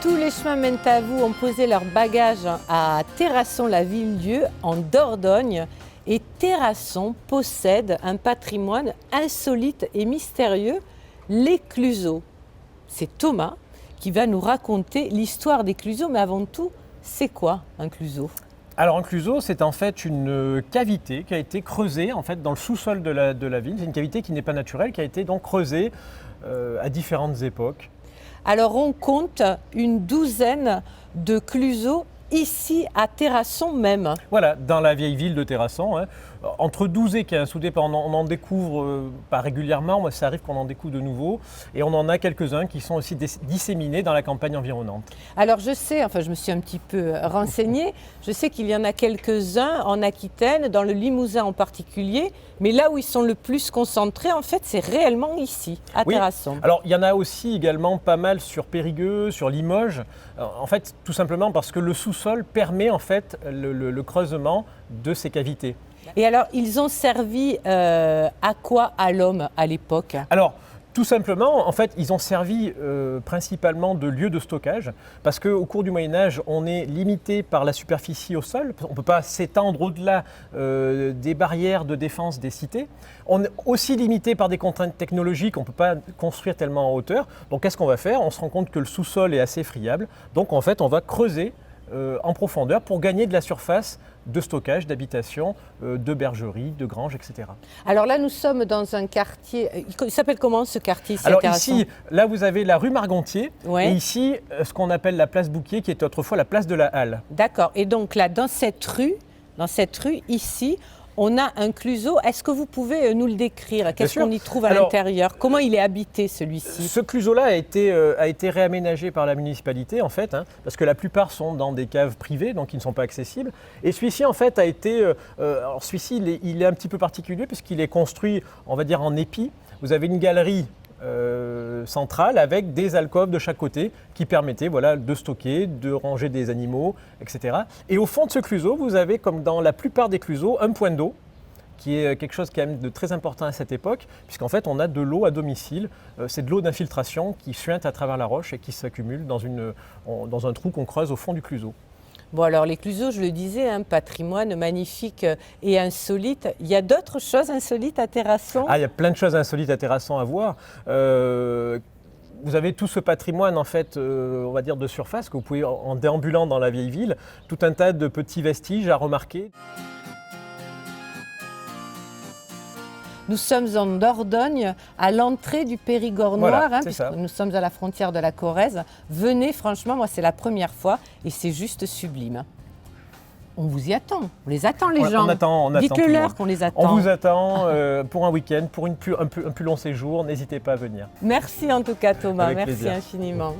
Tous les chemins mènent à vous ont posé leurs bagages à Terrasson-la-Ville-Dieu en Dordogne. Et Terrasson possède un patrimoine insolite et mystérieux, les Cluseaux. C'est Thomas qui va nous raconter l'histoire des Cluseaux. Mais avant tout, c'est quoi un Cluseau ? Alors un cluseau, c'est en fait une cavité qui a été creusée en fait, dans le sous-sol de la ville. C'est une cavité qui n'est pas naturelle, qui a été donc creusée à différentes époques. Alors on compte une douzaine de Cluseaux ici à Terrasson même. Voilà, dans la vieille ville de Terrasson, entre 12 et 15, tout dépend, on en découvre pas régulièrement, mais ça arrive qu'on en découvre de nouveau, et on en a quelques-uns qui sont aussi disséminés dans la campagne environnante. Alors je sais, je me suis un petit peu renseignée, je sais qu'il y en a quelques-uns en Aquitaine, dans le Limousin en particulier, mais là où ils sont le plus concentrés, en fait, c'est réellement ici, à Terrasson. Alors il y en a aussi également pas mal sur Périgueux, sur Limoges, en fait tout simplement parce que le sous-sol permet en fait le creusement de ces cavités. Et alors, ils ont servi à quoi à l'homme à l'époque ? Alors, tout simplement, en fait, ils ont servi principalement de lieu de stockage parce qu'au cours du Moyen-Âge, on est limité par la superficie au sol. On ne peut pas s'étendre au-delà des barrières de défense des cités. On est aussi limité par des contraintes technologiques. On ne peut pas construire tellement en hauteur. Donc, qu'est-ce qu'on va faire ? On se rend compte que le sous-sol est assez friable. Donc, en fait, on va creuser en profondeur pour gagner de la surface de stockage, d'habitation, de bergerie, de grange, etc. Alors là, nous sommes dans un quartier. Il s'appelle comment ce quartier ici ? Alors ici, là vous avez la rue Margontier, ouais. Et ici, ce qu'on appelle la place Bouquier, qui était autrefois la place de la Halle. D'accord. Et donc là, dans cette rue ici, on a un Cluseau. Est-ce que vous pouvez nous le décrire ? Qu'est-ce qu'on y trouve à l'intérieur ? Comment il est habité celui-ci ? Ce Cluseau-là a été réaménagé par la municipalité en fait, parce que la plupart sont dans des caves privées, donc ils ne sont pas accessibles. Et celui-ci en fait a été, alors celui-ci il est un petit peu particulier puisqu'il est construit, on va dire en épi. Vous avez une galerie centrale avec des alcôves de chaque côté qui permettaient de stocker, de ranger des animaux, etc. Et au fond de ce Cluseau, vous avez, comme dans la plupart des Cluseaux, un point d'eau qui est quelque chose quand même de très important à cette époque, puisqu'en fait on a de l'eau à domicile. C'est de l'eau d'infiltration qui suinte à travers la roche et qui s'accumule dans un trou qu'on creuse au fond du Cluseau. Bon alors les Cluseaux, je le disais, un patrimoine magnifique et insolite. Il y a d'autres choses insolites à Terrasson ? Il y a plein de choses insolites à Terrasson à voir. Vous avez tout ce patrimoine en fait, on va dire de surface, que vous pouvez, en déambulant dans la vieille ville, tout un tas de petits vestiges à remarquer. Nous sommes en Dordogne, à l'entrée du Périgord noir, puisque nous sommes à la frontière de la Corrèze. Venez, franchement, moi c'est la première fois et c'est juste sublime. On vous y attend, on les attend les gens. On attend. Dites-le-leur qu'on les attend. On vous attend pour un week-end, pour un plus long séjour, n'hésitez pas à venir. Merci en tout cas Thomas, Avec merci plaisir. infiniment.